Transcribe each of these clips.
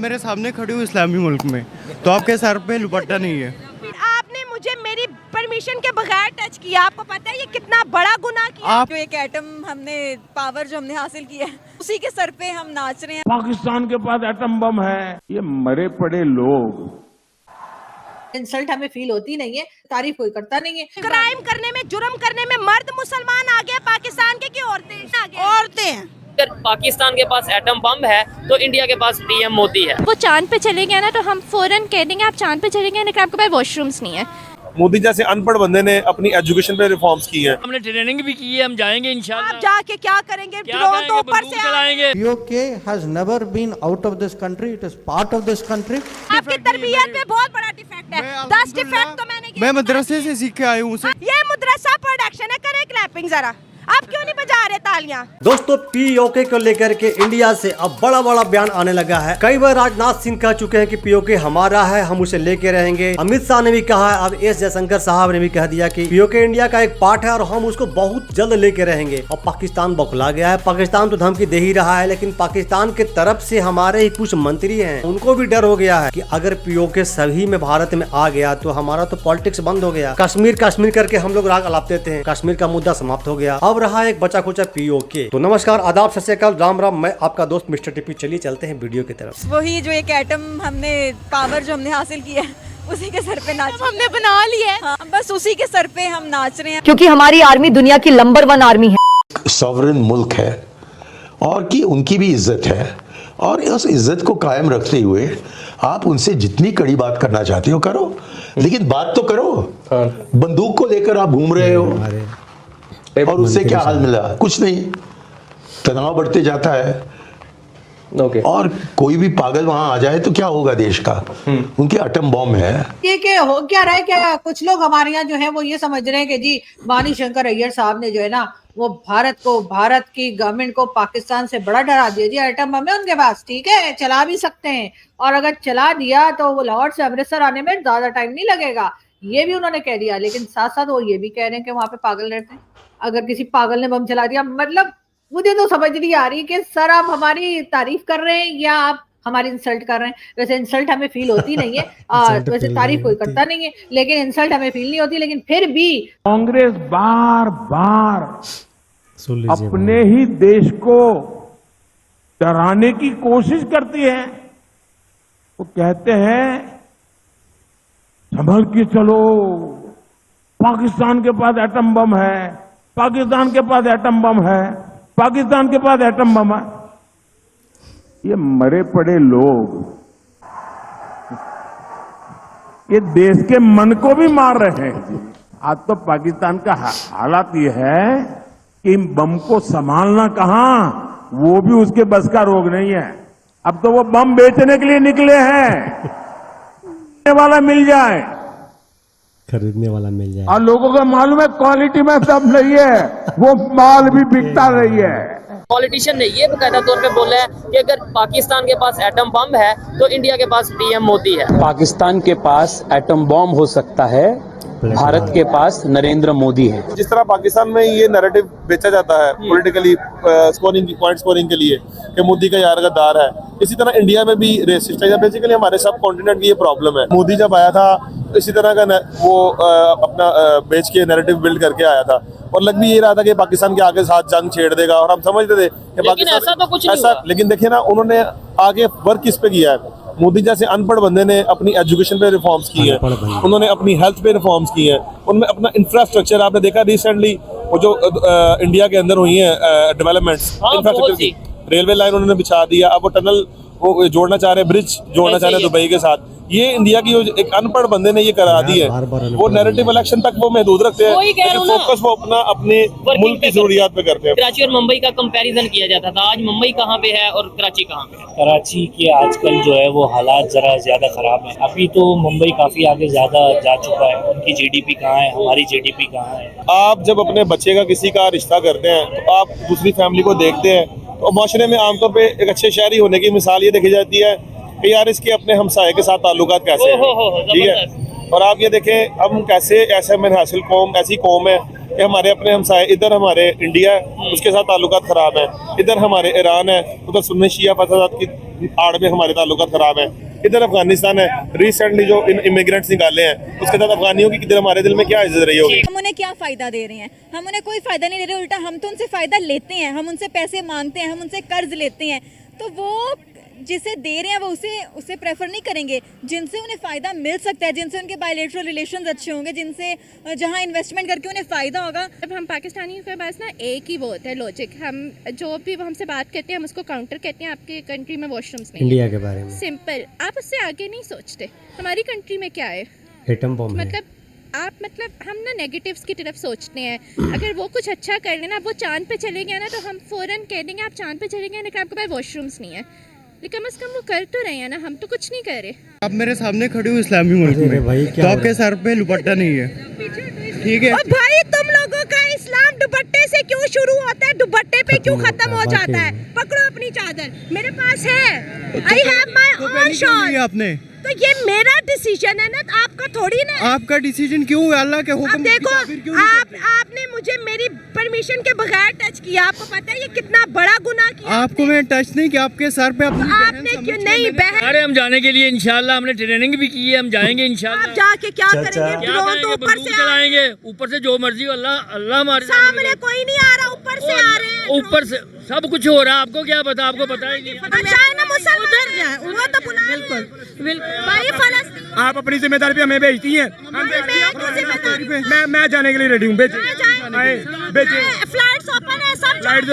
मेरे सामने खड़ी हूँ इस्लामी मुल्क में, तो आपके सर पे दुपट्टा नहीं है। आपने मुझे मेरी परमिशन के बगैर टच किया, आपको पता है ये कितना बड़ा गुनाह किया। जो एक एटम हमने पावर जो हमने हासिल किया है उसी के सर पे हम नाच रहे हैं। पाकिस्तान के पास एटम बम है, ये मरे पड़े लोग। इंसल्ट हमें फील होती नहीं है, तारीफ कोई करता नहीं है। क्राइम करने में, जुर्म करने में मर्द मुसलमान आगे पाकिस्तान के की औरतें आगे? औरतें हैं। अगर पाकिस्तान के पास एटम बम है तो इंडिया के पास पीएम मोदी है। वो चांद पे चले गए ना तो हम फौरन कह देंगे आप चांद पे चले गए, लेकिन आपके पास वॉशरूम्स नहीं है। मोदी जैसे अनपढ़ बंदे ने अपनी एजुकेशन पे रिफॉर्म्स की है। हमने ट्रेनिंग भी की है, हम जाएंगे इंशाल्लाह। आप जाके क्या करेंगे? ड्रोन तो ऊपर से चलाएंगे। POK has never been out of this country. It is part of this country. आपकी तरबियत पे बहुत बड़ा डिफेक्ट है। 10 डिफेक्ट तो मैंने मैं मदरसे से सीख के आई हूँ। ये मदरसा प्रोडक्शन है, करे क्लैपिंग जरा। आप क्यों नहीं बजा रहे तालियां? दोस्तों, POK को लेकर के इंडिया से अब बड़ा बड़ा बयान आने लगा है। कई बार राजनाथ सिंह कह चुके हैं कि POK हमारा है, हम उसे लेके रहेंगे। अमित शाह ने भी कहा है, अब एस जयशंकर साहब ने भी कह दिया कि POK इंडिया का एक पार्ट है और हम उसको बहुत जल्द लेके रहेंगे। और पाकिस्तान बौखला गया है। पाकिस्तान तो धमकी दे ही रहा है, लेकिन पाकिस्तान की तरफ से हमारे ही कुछ मंत्री हैं, उनको भी डर हो गया है कि अगर POK सभी में भारत में आ गया तो हमारा तो पॉलिटिक्स बंद हो गया। कश्मीर करके हम लोग राग अलाप देते हैं, कश्मीर का मुद्दा समाप्त हो गया। अब रहा एक बचा कुचा POK। तो नमस्कार, आदाब, सत श्री अकाल, राम राम। मैं आपका दोस्त मिस्टर टिप्पी। चलिए चलते हैं वीडियो की तरफ। वही जो एक एटम हमने पावर जो हमने हासिल किया है उसी के सर पे नाच हमने बना लिया है। हाँ, बस उसी के सर पे हम नाच रहे हैं, क्योंकि हमारी आर्मी दुनिया की नंबर 1 आर्मी है। सॉवरेन मुल्क है और कि उनकी भी इज्जत है, और उस इज्जत को कायम रखते हुए आप उनसे जितनी कड़ी बात करना चाहते हो करो, लेकिन बात तो करो। बंदूक को लेकर आप घूम रहे हो और उससे क्या हाल मिला? कुछ नहीं, तनाव बढ़ते जाता है। और कोई भी पागल वहां आ जाए तो क्या होगा देश का? उनके एटम बॉम्ब है। ये हो क्या रहा है? क्या कुछ लोग हमारे यहाँ जो है वो ये समझ रहे हैं कि जी वानी शंकर अय्यर साहब ने जो है ना वो भारत की गवर्नमेंट को पाकिस्तान से बड़ा डरा दिया। जी एटम बम है उनके पास, ठीक है, चला भी सकते हैं, और अगर चला दिया तो वो लाहौर से अमृतसर आने में ज्यादा टाइम नहीं लगेगा, ये भी उन्होंने कह दिया। लेकिन साथ साथ वो ये भी कह रहे हैं कि वहां पे पागल रहते हैं, अगर किसी पागल ने बम चला दिया। मतलब मुझे तो समझ नहीं आ रही कि सर आप हमारी तारीफ कर रहे हैं या आप हमारी इंसल्ट कर रहे हैं। वैसे इंसल्ट हमें फील होती नहीं है, वैसे तारीफ कोई करता नहीं है, लेकिन इंसल्ट हमें फील नहीं होती। लेकिन फिर भी कांग्रेस बार बार अपने ही देश को डराने की कोशिश करती है। वो कहते हैं संभल के चलो, पाकिस्तान के पास एटम बम है, पाकिस्तान के पास एटम बम है, पाकिस्तान के पास एटम बम है। ये मरे पड़े लोग ये देश के मन को भी मार रहे हैं। आज तो पाकिस्तान का हालात ये है कि बम को संभालना कहां, वो भी उसके बस का रोग नहीं है। अब तो वो बम बेचने के लिए निकले हैं, वाला मिल जाए, खरीदने वाला मिल जाए, और लोगों को मालूम है क्वालिटी में सब नहीं है, वो माल भी बिकता नहीं है। पॉलिटिशियन ने ये बकायदा तौर पे बोला है कि अगर पाकिस्तान के पास एटम बम है तो इंडिया के पास पीएम मोदी है। पाकिस्तान के पास एटम बम हो सकता है, भारत के पास नरेंद्र मोदी है। जिस तरह पाकिस्तान में ये नैरेटिव बेचा जाता है पॉलिटिकली पॉइंट स्कोरिंग के लिए कि मोदी का यार गद्दार है, इसी तरह इंडिया में भी रेसिस्ट है। बेसिकली हमारे सब कॉन्टिनेंट की ये प्रॉब्लम है। मोदी जब आया था इसी तरह का वो अपना बेच के नैरेटिव बिल्ड करके आया था, और लग भी ये रहा था कि पाकिस्तान के आगे साथ जंग छेड़ देगा, और हम समझते थे कि पाकिस्तान ऐसा तो कुछ नहीं हुआ। लेकिन देखिए ना, उन्होंने आगे वर्क किस पे किया है। मोदी जैसे अनपढ़ बंदे ने अपनी एजुकेशन पे रिफॉर्म्स की है, उन्होंने अपनी हेल्थ पे रिफॉर्म्स की है, उनमें अपना इंफ्रास्ट्रक्चर, आपने देखा रिसेंटली वो जो इंडिया के अंदर हुई है डेवलपमेंट्स, इंफ्रास्ट्रक्चर की रेलवे लाइन उन्होंने बिछा दिया, अब वो टनल वो जोड़ना चाह रहे हैं, ब्रिज जोड़ना चाह रहे हैं दुबई के साथ। ये इंडिया की एक अनपढ़ बंदे ने ये करा दी है। वो नैरेटिव इलेक्शन तक वो महदूद रखते हैं, लेकिन फोकस वो अपने मुल्क की जरूरियात पे करते हैं। कराची और मुंबई का कंपैरिजन किया जाता था, आज मुंबई कहाँ पे है और कराची कहाँ पे है? कराची के आजकल जो है वो हालात जरा ज्यादा खराब है। अभी तो मुंबई काफी आगे ज्यादा जा चुका है। उनकी जीडीपी कहाँ है, हमारी जीडीपी कहाँ है? आप जब अपने बच्चे का किसी का रिश्ता करते हैं तो आप दूसरी फैमिली को देखते हैं, तो माशरे में आमतौर पे एक अच्छे शहरी होने की मिसाल ये देखी जाती है कि यार इसके अपने हमसाये के साथ ताल्लुकात कैसे हैं, ठीक है। और आप ये देखें हम कैसे ऐसे में हासिल कौम, ऐसी कौम है कि हमारे अपने हमसाये, इधर हमारे इंडिया है उसके साथ ताल्लुकात खराब है, इधर हमारे ईरान है, उधर सुन्नी शिया फसादात की आड़ में हमारे ताल्लुकात खराब है। इधर अफगानिस्तान है, रिसेंटली जो इमिग्रेंट्स निकाले हैं उसके साथ अफगानियों की किधर हमारे दिल में क्या इज्जत रही होगी। हम उन्हें क्या फायदा दे रहे हैं? हम उन्हें कोई फायदा नहीं दे रहे, उल्टा हम तो उनसे फायदा लेते हैं। हम उनसे पैसे मांगते हैं, हम उनसे कर्ज लेते हैं, तो वो जिसे दे रहे हैं वो उसे प्रेफर नहीं करेंगे। जिनसे उन्हें फ़ायदा मिल सकता है, जिनसे उनके बायलैटरल रिलेशंस अच्छे होंगे, जिनसे जहां इन्वेस्टमेंट करके उन्हें फ़ायदा होगा। अब हम पाकिस्तानियों के पास ना एक ही वो होता है लॉजिक, हम जो भी वो हमसे बात करते हैं हम उसको काउंटर कहते हैं आपके कंट्री में वॉशरूम्स नहीं, इंडिया के बारे में सिंपल। आप उससे आगे नहीं सोचते हमारी कंट्री में क्या है, एटम बम मतलब हम ना नेगेटिव्स की तरफ सोचते हैं। अगर वो कुछ अच्छा कर लेना, वो चांद पे चले गए ना, तो हम फ़ौरन कह देंगे आप चांद पे चले गए लेकिन आपके पास वॉशरूम्स नहीं है। लेकिन कम से कम वो कर तो रहे हैं ना, हम तो कुछ नहीं कर रहे। आप मेरे सामने खड़े हो इस्लामी मुल्क में, भाई तो आपके सर पे दुपट्टा नहीं है, ठीक है? और भाई तुम लोगों का इस्लाम दुपट्टे से क्यों शुरू होता है, दुपट्टे पे क्यों खत्म हो जाता है? पकड़ो अपनी चादर, मेरे पास है, I have my own shawl. आपने तो ये मेरा डिसीजन है ना, तो आपका थोड़ी ना। आपका डिसीजन क्यों है? अल्लाह के हुक्म अब देखो, आपने मुझे मेरी परमिशन के बगैर टच किया। आपको पता है ये कितना बड़ा गुनाह किया? आपको मैं टच नहीं किया, आपके सर पे अपनी आपने क्यों नहीं बहन? अरे हम जाने के लिए इंशाल्लाह हमने ट्रेनिंग भी की है, हम जाएंगे इंशाल्लाह। आप जाके क्या करेंगे? ड्रोन तो ऊपर से चलाएंगे, ऊपर से जो मर्जी हो, अल्लाह हमारे सामने कोई नहीं आ रहा, ऊपर से आ रहे हैं। ऊपर से सब कुछ हो रहा है, आपको क्या पता? आपको पता है कि ना मुसलमान जाए, वो तो बिल्कुल भाई फलस्तीन। आप अपनी जिम्मेदारी पे हमें भेजती हैं, मैं जाने के लिए रेडी हूँ। फ्लाइट्स ओपन है, सब फ्लाइट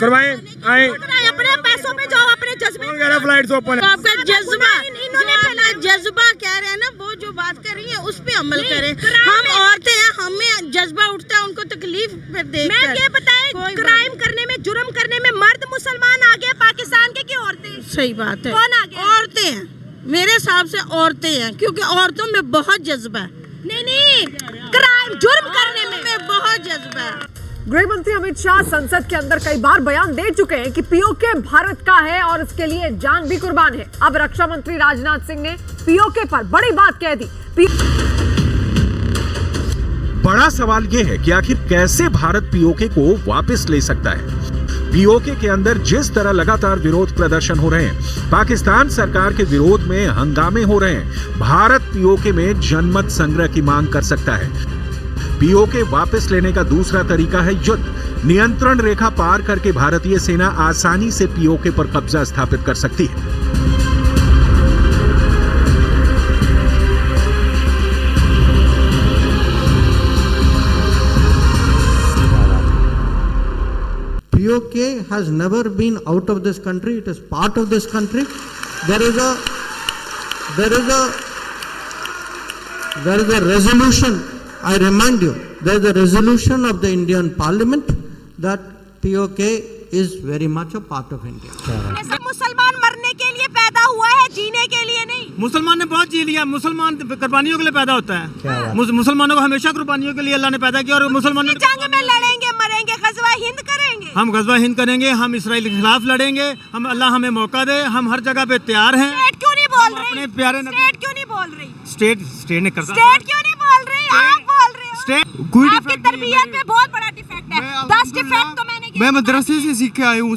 करवाएं, आए अपने पैसों पे जाओ, अपने जज्बे। फ्लाइट्स ओपन है, आपका जज्बा इन्होंने पहला जज्बा कह रहे हैं ना, वो जो बात कर रही है उस पे अमल करें। हम औरतें हैं, हमें जज्बा उठता है उनको तकलीफ देख। मैं क्या बताएं, क्राइम करने में, जुर्म करने में मर्द मुसलमान आगे पाकिस्तान के की औरतें? सही बात है, कौन आगे? औरतें हैं, मेरे हिसाब से औरतें हैं, क्योंकि औरतों में बहुत जज्बा है। नहीं, क्राइम जुर्म करने में बहुत जज्बा है। गृह मंत्री अमित शाह संसद के अंदर कई बार बयान दे चुके हैं कि पीओके भारत का है और इसके लिए जान भी कुर्बान है। अब रक्षा मंत्री राजनाथ सिंह ने पीओके पर बड़ी बात कह दी। बड़ा सवाल यह है कि आखिर कैसे भारत पीओके को वापस ले सकता है। पीओके के अंदर जिस तरह लगातार विरोध प्रदर्शन हो रहे हैं, पाकिस्तान सरकार के विरोध में हंगामे हो रहे हैं, भारत पीओके में जनमत संग्रह की मांग कर सकता है। पीओके वापस लेने का दूसरा तरीका है युद्ध। नियंत्रण रेखा पार करके भारतीय सेना आसानी से पीओके पर कब्जा स्थापित कर सकती है। POK has never been out of this country. It is part of this country. There is a resolution. I remind you, there is a resolution of the Indian Parliament that POK is very much a part of India. सब मुसलमान मरने के लिए पैदा हुआ है, जीने के लिए नहीं। मुसलमान ने बहुत जी लिया, मुसलमान कुर्बानियों के लिए पैदा होता है। मुसलमानों को हमेशा कुर्बानियों के लिए अल्लाह ने पैदा किया और मुसलमानों जंग में लड़ेंगे, मरेंगे, गज़वा हिंद करेंगे। हम गज़वा हिंद करेंगे, हम इसराइल के खिलाफ लड़ेंगे, हम अल्लाह हमें मौका दे, हम हर जगह पे तैयार हैं। स्टेट क्यों नहीं बोल रही? अपने प्यारे स्टेट क्यों नहीं बोल रही? स्टेट ने करता। स्टेट क्यों नहीं बोल रही? आप बोल रहे हो। आपकी तरबियत पे बहुत बड़ा डिफेक्ट है। 10 डिफेक्ट तो मैं मदरसे से सीख के आई हूँ। ये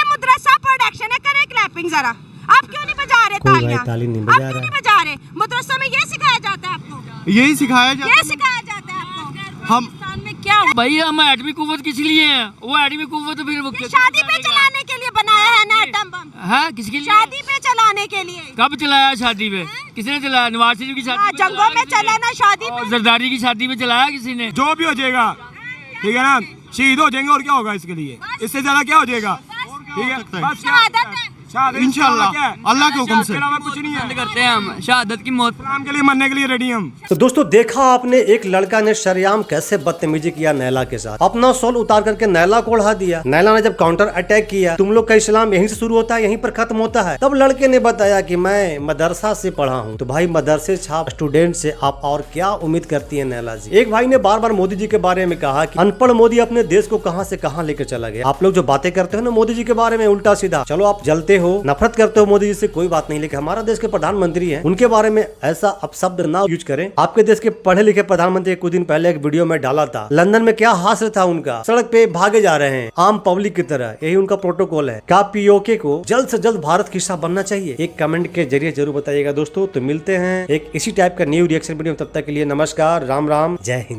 मदरसा प्रोडक्शन है, करे क्लैपिंग जरा। आप क्यों नहीं बजा रहे तालियां? आप क्यों नहीं बजा रहे? मदरसा में ये सिखाया जाता है आपको? यही सिखाया जाता है। ये सिखाया जाता है आपको? हम में क्या भाई हम एटमी कुव्वत किस लिए हैं? वो एटमी कुव्वत फिर वो शादी पे चलाने के लिए बनाया है ना एटम बम? है किसके लिए? शादी पे चलाने के लिए। कब चलाया शादी पे? किसने चलाया? नवाज शरीफ की शादी पे जंगों में चला ना, शादी पे। जरदारी की शादी पे चलाया किसी ने? जो भी हो जाएगा, ठीक है ना, शहीद हो जाएंगे और क्या होगा इसके लिए? इससे ज्यादा क्या हो जाएगा? ठीक है, शहादत है इंशाल्लाह अल्लाह के हुक्म से। कुछ नहीं है, करते हैं हम शहादत की मौत के लिए, मरने के लिए रेडी हम। तो दोस्तों देखा आपने, एक लड़का ने शरेआम कैसे बदतमीजी किया नैला के साथ, अपना सोल उतार करके नैला को उड़ा दिया। नैला ने जब काउंटर अटैक किया, तुम लोग का इस्लाम यहीं से शुरू होता है, यहीं पर खत्म होता है। तब लड़के ने बताया कि मैं मदरसा से पढ़ा हूँ। तो भाई मदरसे छाप स्टूडेंट से आप और क्या उम्मीद करती है नैला जी? एक भाई ने बार बार मोदी जी के बारे में कहा कि अनपढ़ मोदी अपने देश को कहां से कहां लेकर चला गया। आप लोग जो बातें करते हो ना मोदी जी के बारे में उल्टा सीधा, चलो आप जलते हो, नफरत करते हो मोदी जी से, कोई बात नहीं, लेकिन हमारा देश के प्रधानमंत्री हैं, उनके बारे में ऐसा अपशब्द ना यूज करें। आपके देश के पढ़े लिखे प्रधानमंत्री कुछ दिन पहले एक वीडियो में डाला था, लंदन में क्या हास्य था उनका, सड़क पे भागे जा रहे हैं आम पब्लिक की तरह, यही उनका प्रोटोकॉल है। क्या पीओके को जल्द से जल्द भारत की हिस्सा बनना चाहिए? एक कमेंट के जरिए जरूर बताइएगा दोस्तों। तो मिलते हैं एक इसी टाइप का न्यू रिएक्शन वीडियो, तब तक के लिए नमस्कार, राम राम, जय हिंद।